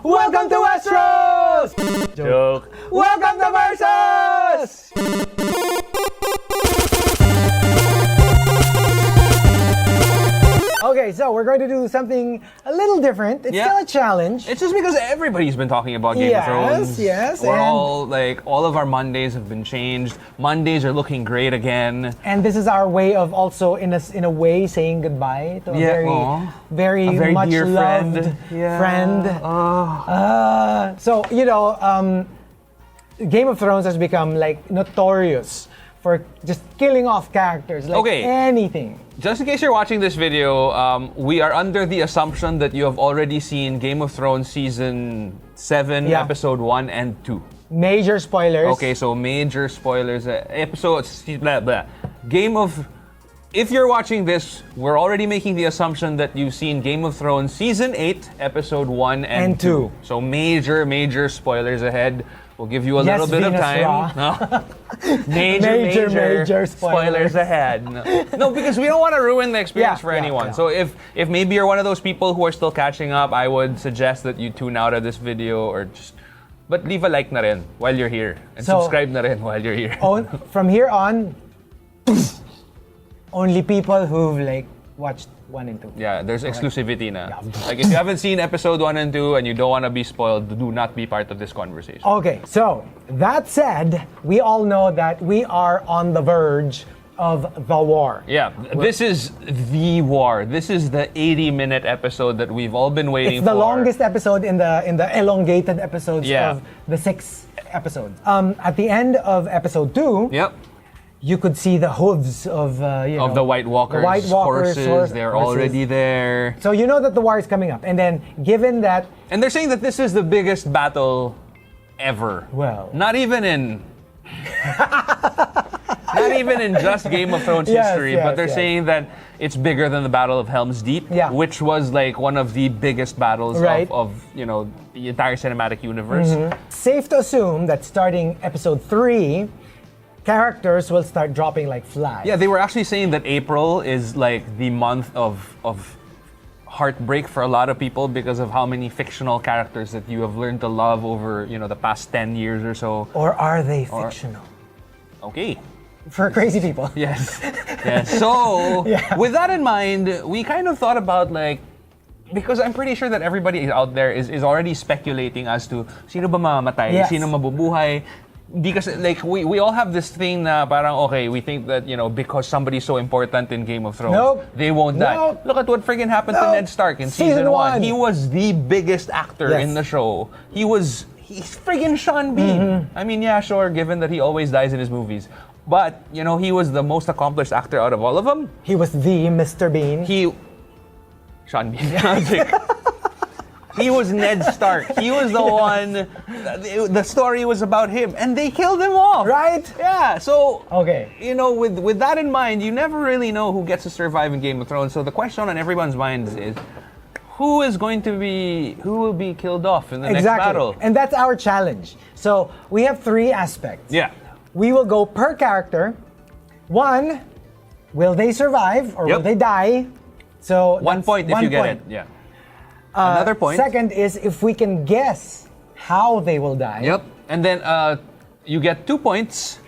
Welcome to Westeros! Joke. Welcome to Versus! Okay, so we're going to do something a little different. It's still a challenge. It's just because everybody's been talking about Game of Thrones. Yes. We're all of our Mondays have been changed. Mondays are looking great again. And this is our way of also, in a way, saying goodbye to a very much dear loved friend. So, Game of Thrones has become like notorious for just killing off characters like anything. Just in case you're watching this video, we are under the assumption that you have already seen Game of Thrones Season 7, Episode 1 and 2. Major spoilers. Okay, so major spoilers. If you're watching this, we're already making the assumption that you've seen Game of Thrones Season 8, Episode 1 and 2. So major spoilers ahead. We'll give you a little bit of time. No. Major spoilers ahead. No, because we don't want to ruin the experience for anyone. So if maybe you're one of those people who are still catching up, I would suggest that you tune out of this video but leave a like na rin while you're here. And subscribe na rin while you're here. From here on, only people who've watched 1 and 2. Yeah, there's exclusivity na. Like if you haven't seen episode 1 and 2 and you don't want to be spoiled, do not be part of this conversation. Okay, so that said, we all know that we are on the verge of the war. Yeah, this is the war. This is the 80-minute episode that we've all been waiting for. It's the longest episode in the elongated episodes of the 6 episodes. At the end of episode 2, you could see the hooves of the White Walkers, horses. They're already there. So you know that the war is coming up. And then, given that... And they're saying that this is the biggest battle ever. Well... Not even in just Game of Thrones history, but they're saying that it's bigger than the Battle of Helm's Deep, which was like one of the biggest battles of the entire cinematic universe. Safe to assume that starting episode 3, characters will start dropping like flies. Yeah, they were actually saying that April is like the month of heartbreak for a lot of people because of how many fictional characters that you have learned to love over, the past 10 years or so. Or are they fictional? Okay. For crazy people. Yes. So, with that in mind, we kind of thought about because I'm pretty sure that everybody out there is already speculating as to sino ba mamamatay, sino mabubuhay. Because we all have this thing na parang we think that because somebody's so important in Game of Thrones, they won't die. Look at what friggin' happened to Ned Stark in season 1. He was the biggest actor in the show. He's friggin' Sean Bean. I mean, yeah, sure, given that he always dies in his movies. But, he was the most accomplished actor out of all of them. He was the Mr. Bean. Sean Bean. He was Ned Stark. He was the one. The story was about him, and they killed him off. Right? Yeah. So, okay. With that in mind, you never really know who gets to survive in Game of Thrones. So the question on everyone's mind is, who will be killed off in the next battle? And that's our challenge. So we have 3 aspects. Yeah. We will go per character. 1, will they survive or will they die? So 1 point if you get it. Yeah. Another point. Second is if we can guess how they will die. Yep. And then you get 2 points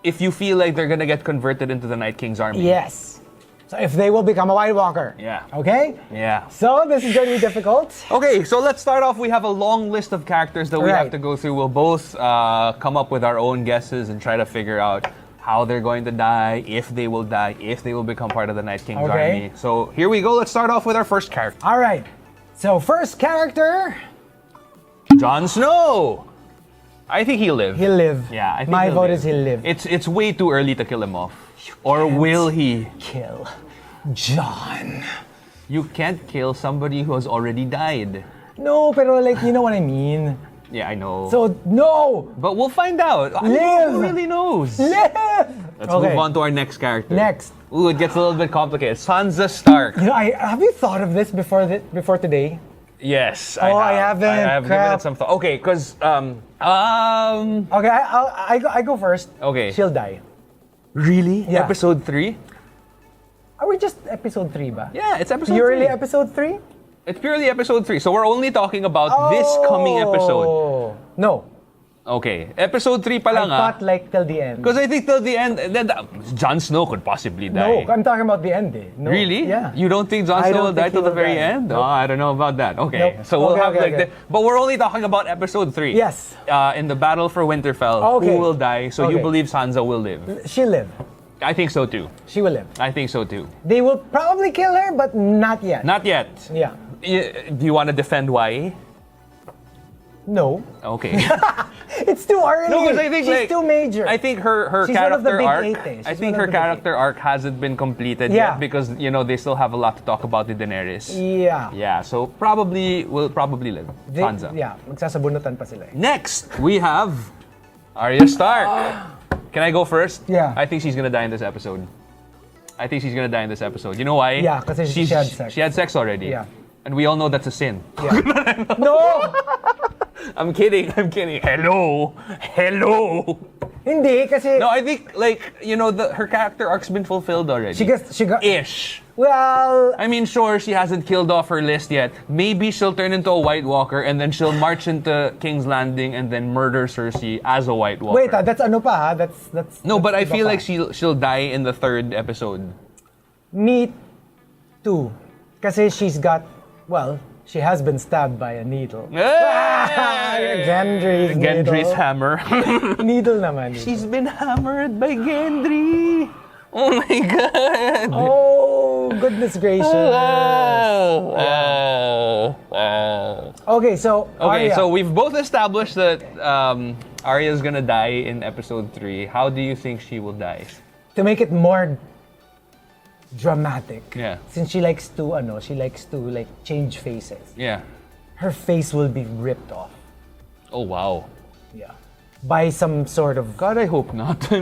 if you feel like they're gonna get converted into the Night King's army. Yes. So if they will become a White Walker. Yeah. Okay? Yeah. So this is going to be difficult. Okay, so let's start off. We have a long list of characters that we have to go through. We'll both come up with our own guesses and try to figure out how they're going to die, if they will become part of the Night King's army. So here we go. Let's start off with our first character. All right. So first character, Jon Snow. I think he'll live. He'll live. Yeah, I think my vote is he'll live. It's way too early to kill him off. Or will he kill Jon? You can't kill somebody who has already died. No, pero you know what I mean. Yeah, I know. So, no! But we'll find out. Live! Who really knows? Live! Let's move on to our next character. Next. Ooh, it gets a little bit complicated. Sansa Stark. Have you thought of this before today? Yes, I haven't. I have given it some thought. Okay, because Okay, I go first. Okay. She'll die. Really? Yeah. Episode 3? Are we just episode 3 ba? Yeah, it's episode 3. You're really episode 3? It's purely episode 3. So we're only talking about this coming episode. No. Okay. Episode 3 pa I lang thought like till the end. Because I think till the end, then Jon Snow could possibly die. No, I'm talking about the end. No. Really? Yeah. You don't think Jon Snow will die till the very end? Nope. Oh, I don't know about that. Okay. Nope. So we'll have okay. but we're only talking about episode 3. Yes. In the battle for Winterfell, who will die? So you believe Sansa will live? She'll live. I think so too. She will live. I think so too. They will probably kill her, but not yet. Not yet. Yeah. Do you want to defend why? No. Okay. It's too early. No, because I think she's too major. I think her She's one of the character big arc. eight, I think her character arc hasn't been completed yet because they still have a lot to talk about with Daenerys. Yeah. Yeah. So will probably live. Sansa. Yeah. Magsasabunutan pa sila. Next we have Arya Stark. Can I go first? Yeah. I think she's gonna die in this episode. You know why? Yeah, because she had sex. She had sex already. Yeah. And we all know that's a sin. Yeah. No! I'm kidding. Hello. Hindi, kasi... No, I think, her character arc's been fulfilled already. She got... Ish. Well... I mean, sure, she hasn't killed off her list yet. Maybe she'll turn into a White Walker and then she'll march into King's Landing and then murder Cersei as a White Walker. Wait, that's ano pa, ha? That's No, but I feel pa. like she'll die in the 3rd episode. Me too. Kasi she's got... Well, she has been stabbed by a needle. Gendry's Gendry's hammer. Needle naman. She's been hammered by Gendry. Oh my God. Oh, goodness gracious. Okay, so Arya. So we've both established that Arya's gonna die in episode 3. How do you think she will die? To make it more dramatic. Yeah. Since she likes to change faces. Yeah. Her face will be ripped off. Oh wow. Yeah. By some sort of... God, I hope not. I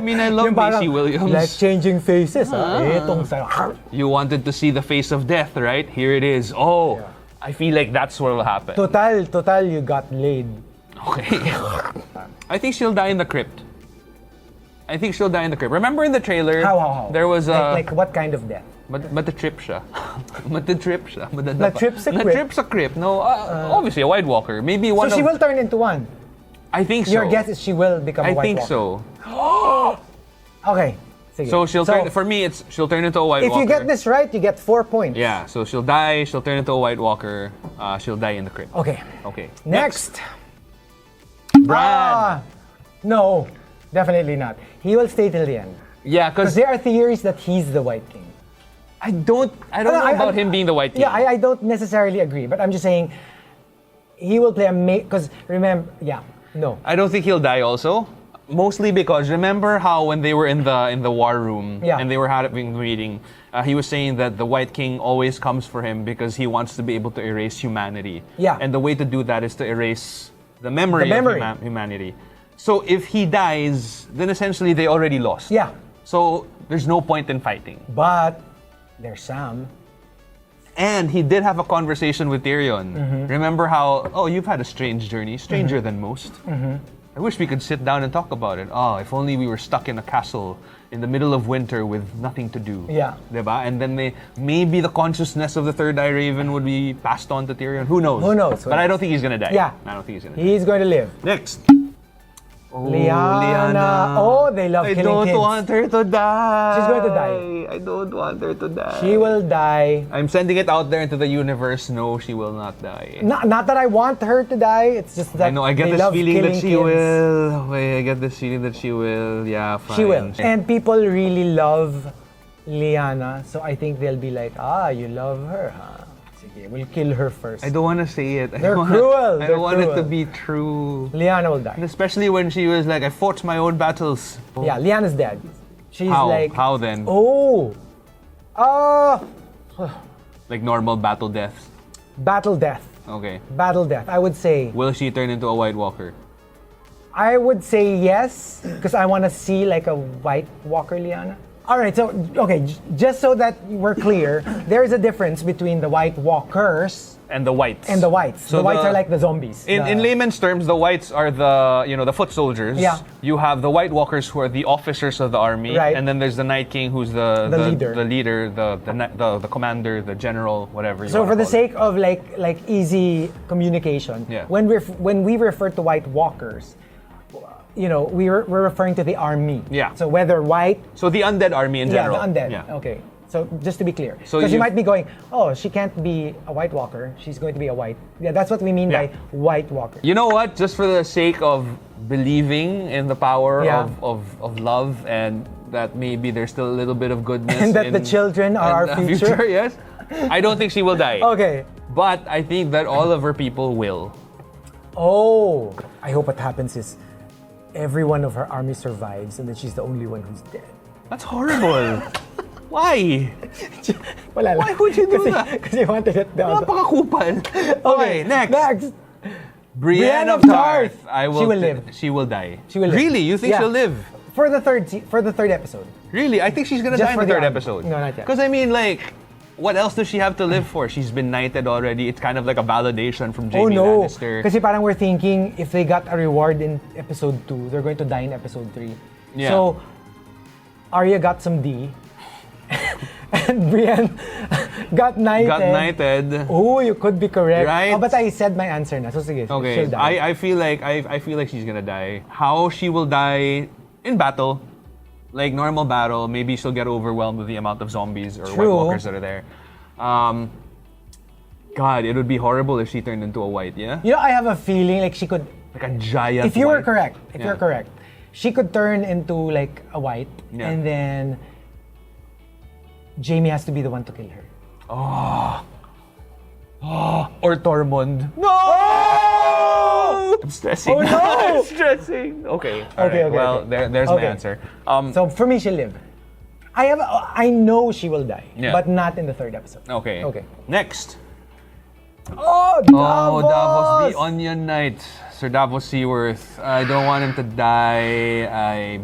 mean, I love Maisie Williams. Like changing faces. You wanted to see the face of death, right? Here it is. Oh, yeah. I feel like that's what will happen. Total, you got laid. Okay. I think she'll die in the crypt. Remember in the trailer? How? There was a... Like what kind of death? Matatrip siya. Natrip sa crypt? No, obviously a White Walker. Maybe one So she will turn into one? I think so. Your guess is she will become a White Walker? I think so. Okay. Sige. So she'll turn into a White Walker. If you get this right, you get 4 points. Yeah, so she'll die, she'll turn into a White Walker, she'll die in the crypt. Okay. Next. Bran. No, definitely not. He will stay till the end. Yeah, because there are theories that he's the White King. I don't know about him being the White King. Yeah, I don't necessarily agree, but I'm just saying he will play because remember, no. I don't think he'll die also. Mostly because remember how when they were in the war room and they were having the meeting, he was saying that the White King always comes for him because he wants to be able to erase humanity. Yeah. And the way to do that is to erase the memory. Of humanity. So if he dies, then essentially they already lost. Yeah. So there's no point in fighting. But there's Sam. And he did have a conversation with Tyrion. Mm-hmm. Remember how, you've had a strange journey, stranger than most. Mm-hmm. I wish we could sit down and talk about it. Oh, if only we were stuck in a castle in the middle of winter with nothing to do. Yeah. Diba? And then maybe the consciousness of the Third Eye Raven would be passed on to Tyrion. Who knows? But I don't think he's gonna die. Yeah. I don't think he's gonna die. He's going to live. Next. Lyanna. Oh, they love killing kids. I don't want her to die. She's going to die. I don't want her to die. She will die. I'm sending it out there into the universe. No, she will not die. Not that I want her to die. It's just that I get this feeling that she will. I get this feeling that she will. Yeah, fine. She will. And people really love Lyanna. So I think they'll be like, you love her, huh? We'll kill her first. I don't want to say it. They're cruel. I don't want it to be true. Lyanna will die. And especially when she was like, I fought my own battles. Oh. Yeah, Lyanna's dead. She's like... How then? Like normal battle deaths? Battle death. Okay. Battle death. I would say... Will she turn into a White Walker? I would say yes, because I want to see like a White Walker Lyanna. All right, so, okay, just so that we're clear, there is a difference between the White Walkers and the Whites. So the Whites are like the zombies. In layman's terms, the Whites are the foot soldiers. Yeah. You have the White Walkers who are the officers of the army. Right. And then there's the Night King who's the leader, the commander, the general, whatever you So for the call sake of like easy communication, when we refer to White Walkers, we're referring to the army. Yeah. So whether white. So the undead army in general. Yeah, the undead. Yeah. Okay. So just to be clear, So because you might be going, oh, she can't be a White Walker. She's going to be a white. Yeah, that's what we mean by White Walker. You know what? Just for the sake of believing in the power of love and that maybe there's still a little bit of goodness. And that the children are our future. Yes. I don't think she will die. Okay. But I think that all of her people will. Oh, I hope what happens is every one of her army survives and then she's the only one who's dead. That's horrible. Why? Wala lang. Why would you do that? Because you wanted it down. Napakakupal. Okay, next. Brienne of Tarth. She will live. She will die. She will live. Really? You think she'll live? For the third episode. Really? I think she's gonna Just die in for the the third army. episode. No, not yet. Because I mean, like, what else does she have to live for? She's been knighted already. It's kind of like a validation from Jaime Lannister. Kasi parang we're thinking if they got a reward in episode 2, they're going to die in episode 3. Yeah. So, Arya got some D. And Brienne got knighted. Oh, you could be correct. Right? Oh, but I said my answer na. So sige, okay. she'll die. I feel like she's gonna die. How she will die in battle, like normal battle, maybe she'll get overwhelmed with the amount of zombies or White Walkers that are there. God, it would be horrible if she turned into a white, yeah? I have a feeling like she could, like a giant if you white. were correct, you're correct, she could turn into like a white and then Jaime has to be the one to kill her. Or Tormund. No! Oh! I'm stressing. Oh no! I'm stressing. Okay. Okay. Well, there's my answer. So for me, she'll live. I know she will die, but not in the third episode. Okay. Next. Oh, Davos! Davos, the Onion Knight. Sir Davos Seaworth. I don't want him to die. I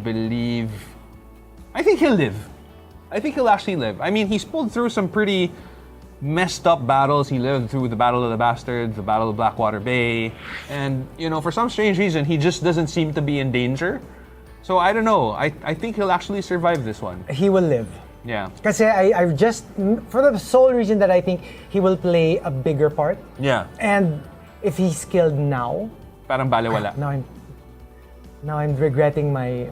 think he'll live. I think he'll actually live. I mean, he's pulled through some pretty messed up battles. He lived through the Battle of the Bastards, the Battle of Blackwater Bay, and for some strange reason, he just doesn't seem to be in danger. So I don't know. I think he'll actually survive this one. He will live. Yeah. Kasi I just, for the sole reason that I think he will play a bigger part. Yeah. And if he's killed now, parang balewala. Now I'm regretting my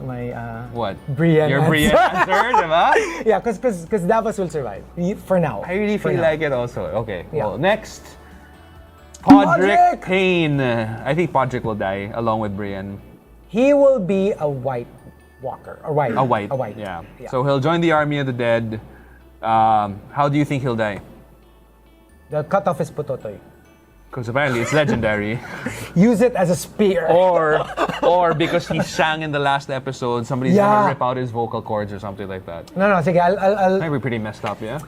what? Brienne Your answer. Brienne answer, diba? Yeah, because Davos will survive for now. I really feel like it also. Okay. Yeah. Well, next, Podrick Payne. I think Podrick will die along with Brienne. He will be a White Walker. A white. Yeah. So he'll join the army of the dead. How do you think he'll die? They'll cut off his putotoy. Because apparently it's legendary. Use it as a spear. Or because he sang in the last episode, somebody's gonna rip out his vocal cords or something like that. No, sige, I'll Might be pretty messed up, yeah?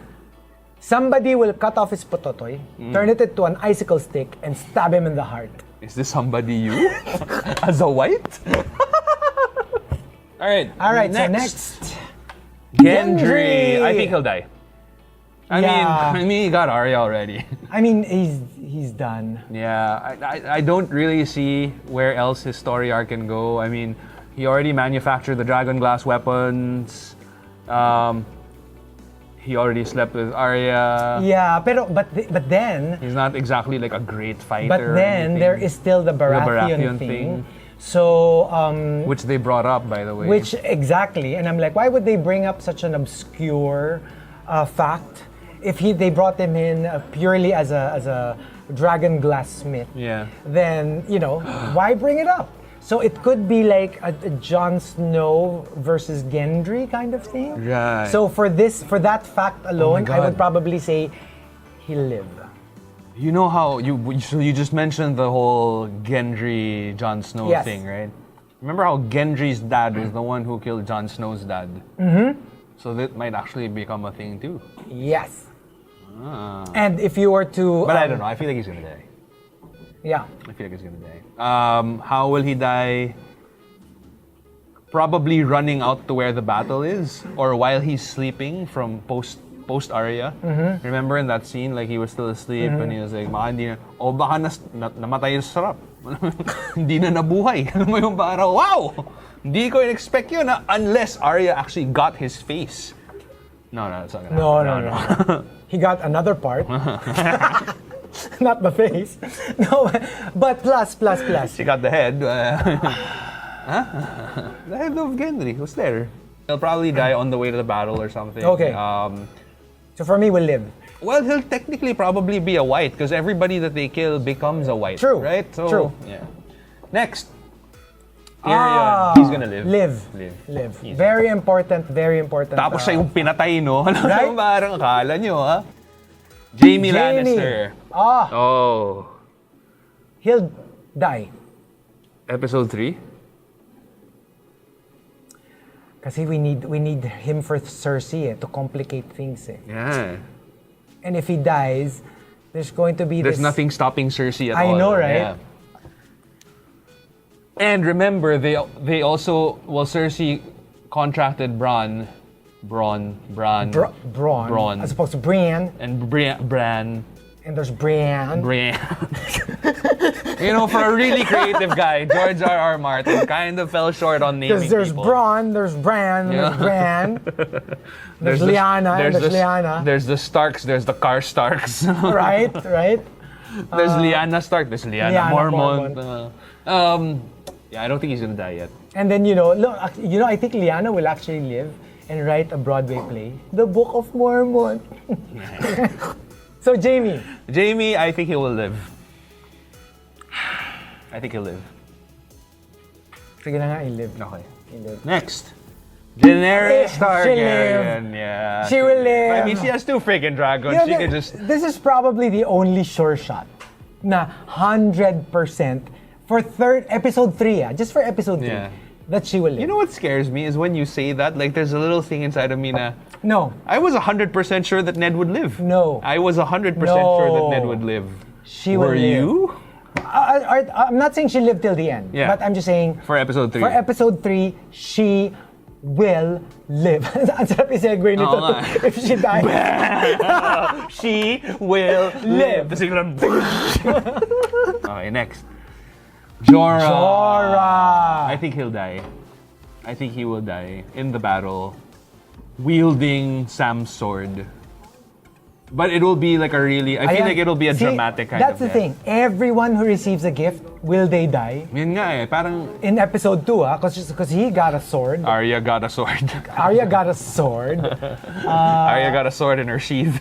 Somebody will cut off his putotoy, turn it into an icicle stick, and stab him in the heart. Is this somebody you? As a white? Alright, next. Gendry. I think he'll die. I mean, he got Arya already. I mean, he's done. Yeah, I don't really see where else his story arc can go. I mean, he already manufactured the dragon glass weapons. He already slept with Arya. Yeah, but then he's not exactly like a great fighter. But then there is still the Baratheon thing. So which they brought up, by the way. Which exactly, and I'm like, why would they bring up such an obscure fact if they brought him in purely as a dragon glass smith? Yeah. Then why bring it up? So it could be like a Jon Snow versus Gendry kind of thing. Right. So for that fact alone, I would probably say he'll live. You know how you just mentioned the whole Gendry Jon Snow thing, right? Remember how Gendry's dad was the one who killed Jon Snow's dad? Mm-hmm. So that might actually become a thing too. Yes. And if you were to... But I don't know. I feel like he's gonna die. Yeah. I feel like he's gonna die. How will he die? probably running out to where the battle is, or while he's sleeping from post Arya. Remember in that scene, like he was still asleep and he was like, baka namatay sa sarap. Hindi na nabuhay. Alam mo yung parang, wow! Hindi ko in-expect yun unless Arya actually got his face. No, it's not gonna happen. No. He got another part. Not the face. No, but plus. She got the head. The head of Gendry was there. He'll probably die on the way to the battle or something. Okay. So for me, we'll live. Well, he'll technically probably be a white because everybody that they kill becomes a white. True. Right? So, True. Yeah. Next. Tyrion. He's gonna live. Live. Very important. Tapos siya yung pinatay, no? Right? Parang akala nyo, ha? Jaime Lannister. He'll die. Episode 3? Kasi we need him for Cersei to complicate things. Yeah. And if he dies, there's going to be There's nothing stopping Cersei at all. I know, right? Yeah. And remember, they also, Cersei contracted Bran, as opposed to Brienne. And Bran. And there's Brienne. You know, for a really creative guy, George R.R. Martin kind of fell short on naming Because there's people. Bran, there's Bran, there's Bran. There's Lyanna, there's Lyanna. There's the Starks, there's the Car Starks. Right. There's Lyanna Stark, there's Lyanna Mormont. Yeah, I don't think he's gonna die yet. And then I think Lyanna will actually live and write a Broadway play, The Book of Mormon. So Jaime, I think he will live. Sige na nga, he'll live. Okay. He'll live. Next. Daenerys Targaryen. Live. Yeah. She will live. I mean, she has 2 freaking dragons. She could just... This is probably the only sure shot na 100% for episode 3, just for episode 3, that she will live. You know what scares me is when you say that, like there's a little thing inside of me na... No. I was 100% sure that Ned would live. No. I was 100% sure that Ned would live. She will live. Were you? I'm not saying she lived till the end, but I'm just saying... For episode 3. For episode 3, she will live. Ang sarap i-segue nito. If she dies. She will live. Okay, next. Jorah. I think he'll die. I think he will die in the battle, wielding Sam's sword. But it will be like a really... I feel like it'll be a dramatic kind of That's the thing. Everyone who receives a gift, will they die? Yun nga parang... In episode 2, because he got a sword. Arya got a sword. Arya got a sword. Arya got a sword in her sheath.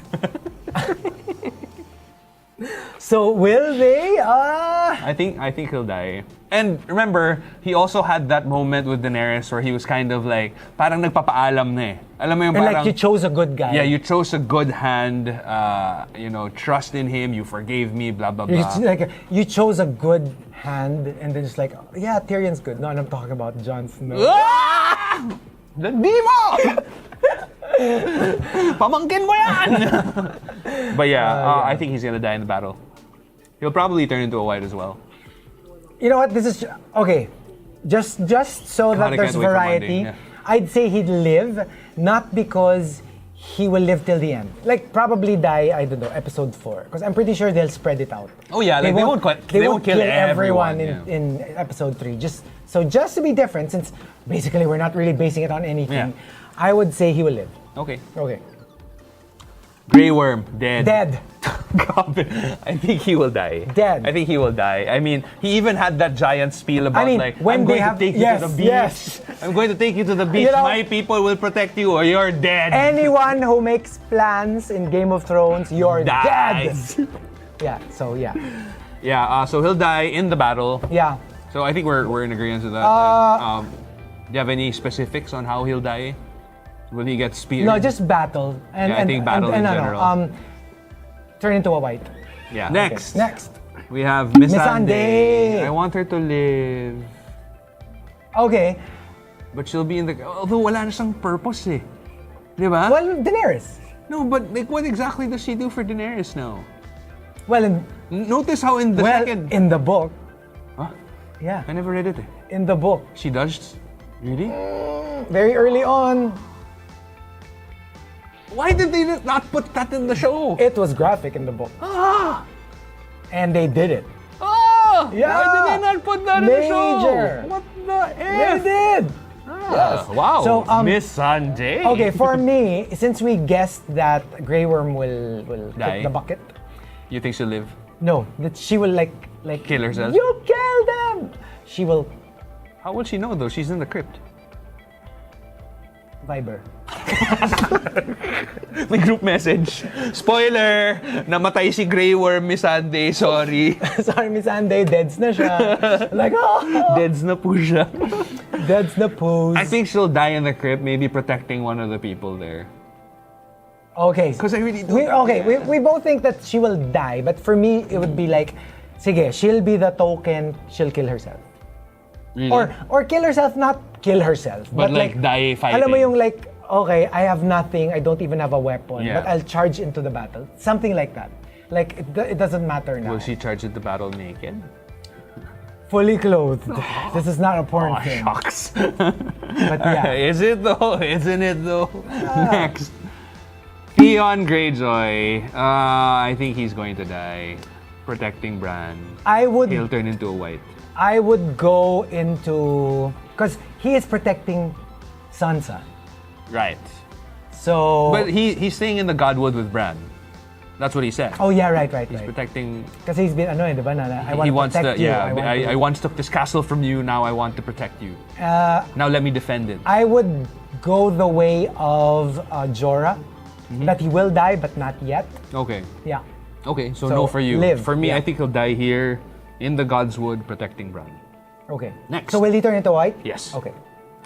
So will they? I think he'll die. And remember, he also had that moment with Daenerys where he was kind of like, parang nagpapaalam na eh. Alam mo yung parang... And like, you chose a good guy. Yeah, you chose a good hand, trust in him, you forgave me, blah, blah, blah. You chose a good hand, and then just like, yeah, Tyrion's good. No, I'm talking about Jon Snow. Di mo! Pamangkin mo yan! But I think he's gonna die in the battle. He'll probably turn into a white as well. You know what? This is okay. Just so that there's variety. I'd say he'd live, not because he will live till the end. Like probably die. I don't know, episode 4, because I'm pretty sure they'll spread it out. Oh yeah, they won't kill everyone in episode 3. Just to be different, since basically we're not really basing it on anything. I would say he will live. Okay. Grey Worm, dead. I think he will die. Dead. I think he will die. I mean, he even had that giant spiel about I'm going to take you to the beach. I'm going to take you to the beach. My people will protect you or you're dead. Anyone who makes plans in Game of Thrones, you're dead. So he'll die in the battle. Yeah. So I think we're in agreement with that. Do you have any specifics on how he'll die? Will he get speared? No, just battle. I think battle in general. Turn into a white. Yeah. Next. We have Missandei. I want her to live. Okay. But she'll be in the... Although wala na siyang purpose eh. Di ba? Well, Daenerys. No, but like what exactly does she do for Daenerys now? Well, notice how in the second... in the book. Huh? Yeah. I never read it eh. In the book. She does? Really? Very early on. Why did they not put that in the show? It was graphic in the book. And they did it. Yeah. Why did they not put that in the show? Major. What the They F? did. Yes. Wow. So, Missandei. Okay, for me, since we guessed that Grey Worm will Die. kick the bucket, You think she'll live? no, that she will like Kill herself? You kill them. She will How will she know though? She's in the crypt. Viber. May group message. Spoiler! Namatay si Grey Worm, Missandei. Sorry. Sorry, Missandei, deads na siya. Like, Deads na po siya. Deads the pose. I think she'll die in the crypt, maybe protecting one of the people there. Okay. Because I really don't. We both think that she will die, but for me, it would be like, sige, she'll be the token, she'll kill herself. Really? Or kill herself, not kill herself. But like die fighting. Alam mo yung like, okay, I have nothing, I don't even have a weapon, Yeah. but I'll charge into the battle. Something like that. Like, it doesn't matter now. Will she charge into battle naked? Fully clothed. This is not a porn film. Shucks. But yeah. Is it though? Isn't it though? Next. Theon Greyjoy. I think he's going to die. Protecting Bran. He'll turn into a white. I would go into... Because he is protecting Sansa. Right. So... But he's staying in the Godwood with Bran. That's what he said. Oh yeah, right. He's protecting... Kasi he's been, di ba, I want He to wants protect to, you. I once took this castle from you, now I want to protect you. Now let me defend it. I would go the way of Jorah. That he will die, but not yet. Okay. Yeah. Okay, so So, no for you. live, For me, yeah. I think he'll die here in the Godswood protecting Bran. Okay. Next. So will he turn into white? Yes. Okay.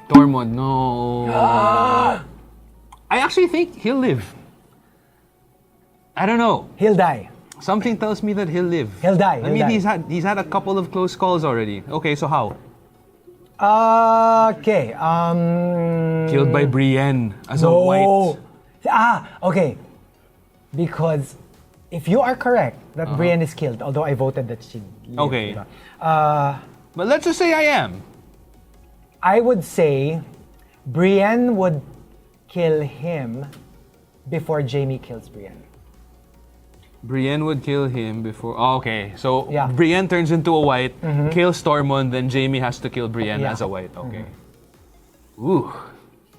Tormund, no. I actually think he'll live. I don't know. He'll die. Something tells me that he'll live. He'll die, I he'll mean, die. he's had a couple of close calls already. Okay, so how? Okay. Killed by Brienne as a No. white. Okay. Because if you are correct that Brienne is killed, although I voted that she lived, Okay. diba? But let's just say I am. I would say Brienne would kill him before Jaime kills Brienne. Brienne would kill him before. Oh, okay, so Yeah. Brienne turns into a white, kills Tormund, then Jaime has to kill Brienne Yeah. as a white. Okay. Ooh.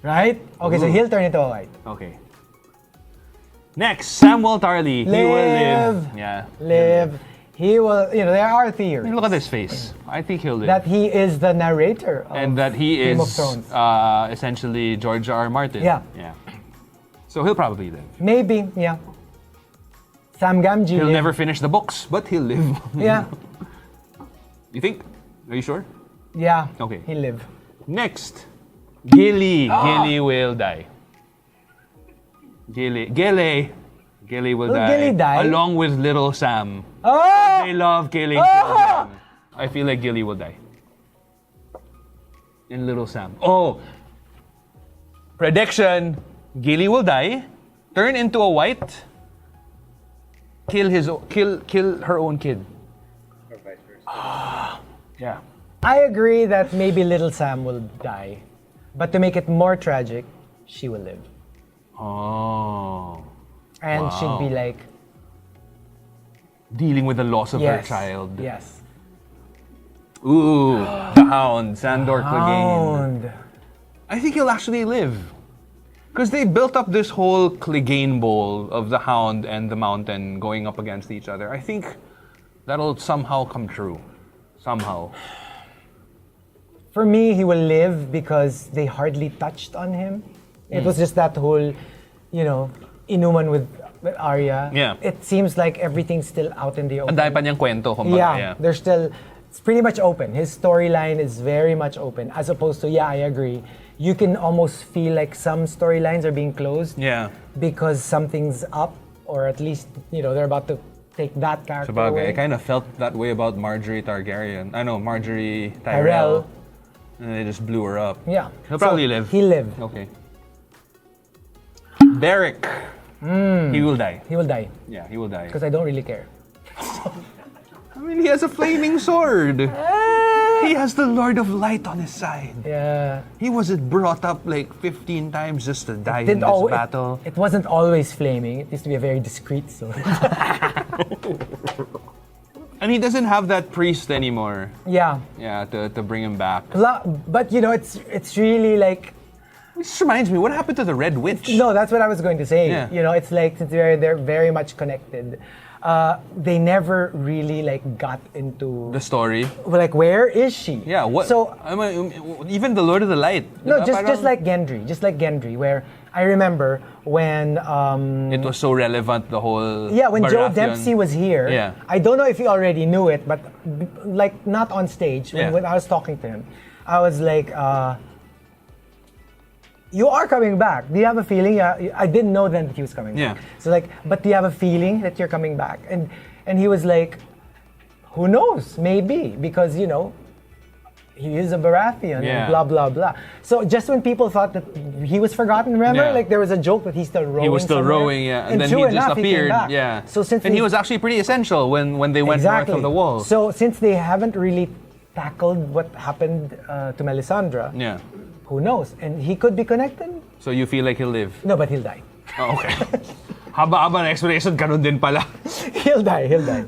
Right? Okay, so Ooh. he'll turn into a white. Okay. Next, Samwell Tarly. He will live. Yeah. Live. He will, there are I theories mean, look at his face. I think he'll live. that he is the narrator of and that he Game is of Thrones. essentially George R. R. Martin. Yeah. Yeah. So he'll probably live. Maybe, yeah. Sam Gamgee. He'll lived. never finish the books, but he'll live. Yeah. You think? Are you sure? Yeah. Okay. He'll live. Next, Gilly. Gilly will die. Gilly will Will die. Gilly die? Along with little Sam. Oh! They love killing children. I feel like Gilly will die. And little Sam. Oh! Prediction. Gilly will die. Turn into a white. Kill her own kid. Or vice versa. Yeah. I agree that maybe little Sam will die. But to make it more tragic, she will live. Oh. And Wow. she'd be like, Dealing with the loss of her yes. child. Yes. Ooh, the Hound, Sandor Clegane. Hound. I think he'll actually live. Because they built up this whole Clegane Bowl of the Hound and the Mountain going up against each other. I think that'll somehow come true. Somehow. For me, he will live because they hardly touched on him. It was just that whole, inuman with Arya. Yeah. It seems like everything's still out in the open. Ang dami pa niyang kwento, kumbaga. Yeah, they're still, it's pretty much open. His storyline is very much open. As opposed to, I agree. You can almost feel like some storylines are being closed. Yeah. Because something's up, or at least, they're about to take that character Sabagay, away. I kind of felt that way about Marjorie Targaryen. Marjorie Tyrell. Tyrell. And they just blew her up. Yeah. He'll probably live. He'll live. Okay. Beric. He will die. He will die. Yeah, he will die. Because I don't really care. I mean, he has a flaming sword. He has the Lord of Light on his side. Yeah. He wasn't brought up like 15 times just to die in Didn't this battle. It wasn't always flaming. It used to be a very discreet sword. And he doesn't have that priest anymore. Yeah. Yeah, to bring him back. But you know, it's really like. This reminds me, what happened to the Red Witch? No, that's what I was going to say. Yeah. You know, it's like since they're very much connected. They never really like got into The story. like where is she? Yeah. What? So even the Lord of the Light. no, diba? just like Gendry, where I remember when It was so relevant, the whole. yeah, when Joe Baratheon. Dempsey was here. Yeah. I don't know if he already knew it, but like not on stage Yeah. when I was talking to him, I was like. You are coming back. Do you have a feeling? I didn't know then that he was coming Yeah. back. So like, but do you have a feeling that you're coming back? And he was like, who knows? Maybe because you know, he is a Baratheon Yeah. and blah blah blah. So just when people thought that he was forgotten, remember? Yeah. Like there was a joke that he's still rowing. He was still somewhere. rowing, yeah, and then true he just enough, he came appeared, back. yeah. So since and he was actually pretty essential when they went north of the wall. So since they haven't really tackled what happened to Melisandre, Yeah. who knows? And he could be connected. So you feel like he'll live? No, but he'll die. Oh, okay. Haba-haba na explanation, ganun din pala. He'll die.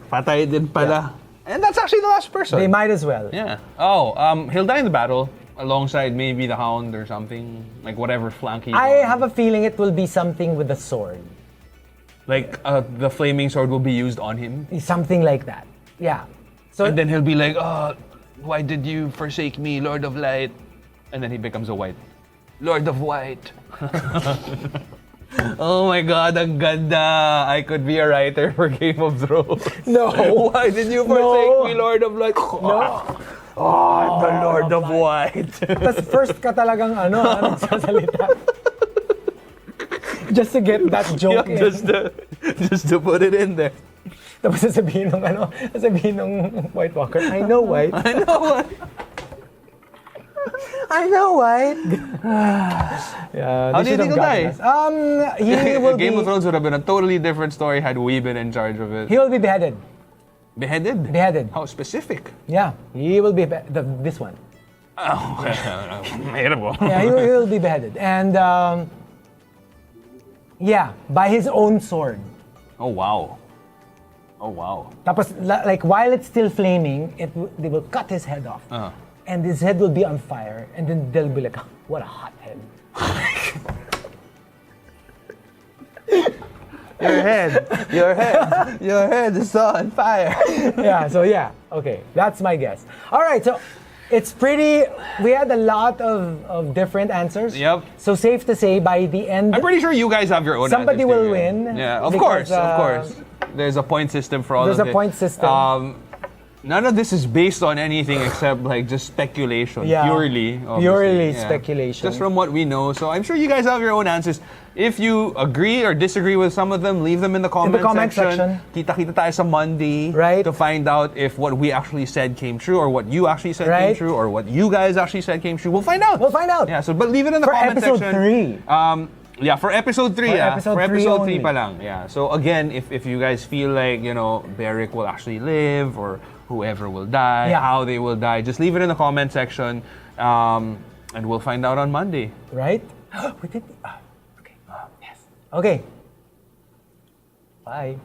Patay din pala. And that's actually the last person. They might as well. Yeah. Oh, he'll die in the battle alongside maybe the Hound or something, like whatever flank he's I on. have a feeling it will be something with the sword. Like the flaming sword will be used on him, Something like that. Yeah. So and then he'll be like, "Oh, why did you forsake me, Lord of Light?" And then he becomes a white. Lord of White. Oh my God, ang ganda. I could be a writer for Game of Thrones. No. Why did you forsake me, Lord of Light? No. Oh, I'm the Lord of White. tas first ka talagang nagsasalita. Just to get that joke in. Just to put it in there. Tapos sasabihin ng White Walker, I know White. I know what. I know White. Yeah, How do you think he'll die? He will Game be, of Thrones would have been a totally different story had we been in charge of it. he will be beheaded. Beheaded? Beheaded. How specific? Yeah, he will be this one. Oh, mahirap. Yeah, he will be beheaded. And yeah, by his own sword. Oh, wow. Oh, wow. Tapos, like, while it's still flaming, they will cut his head off. Uh-huh. And his head will be on fire. And then they'll be like, what a hot head. Your head is on fire. Yeah, so yeah. Okay, that's my guess. All right, so it's pretty, we had a lot of different answers. Yep. So safe to say, by the end, I'm pretty sure you guys have your own somebody answers will too, win. Yeah, of because, course. There's a point system for all there's of a it. point system. None of this is based on anything except like just speculation, Yeah. purely. Obviously. Purely speculation. Just from what we know. So I'm sure you guys have your own answers. If you agree or disagree with some of them, leave them in the comment, section. Kita-kita tayo sa Monday Right. to find out if what we actually said came true or what you actually said came Right. true or what you guys actually said came true. We'll find out. Yeah, so but leave it in the For comment episode section. 3. Yeah, for episode 3, For yeah. episode For 3 episode 3 only. pa lang. Yeah. So again, if you guys feel like, Beric will actually live or whoever will die, Yeah. how they will die, just leave it in the comment section. And we'll find out on Monday. Right? We did. Okay. Yes. Okay. Bye.